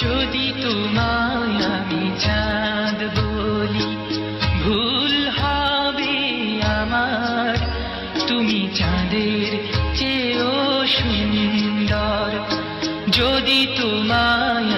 যদি তোমায় আমি চাঁদ বলি ভুল হবে আমার, তুমি চাঁদের চেয়েও সুন্দর। যদি তোমায়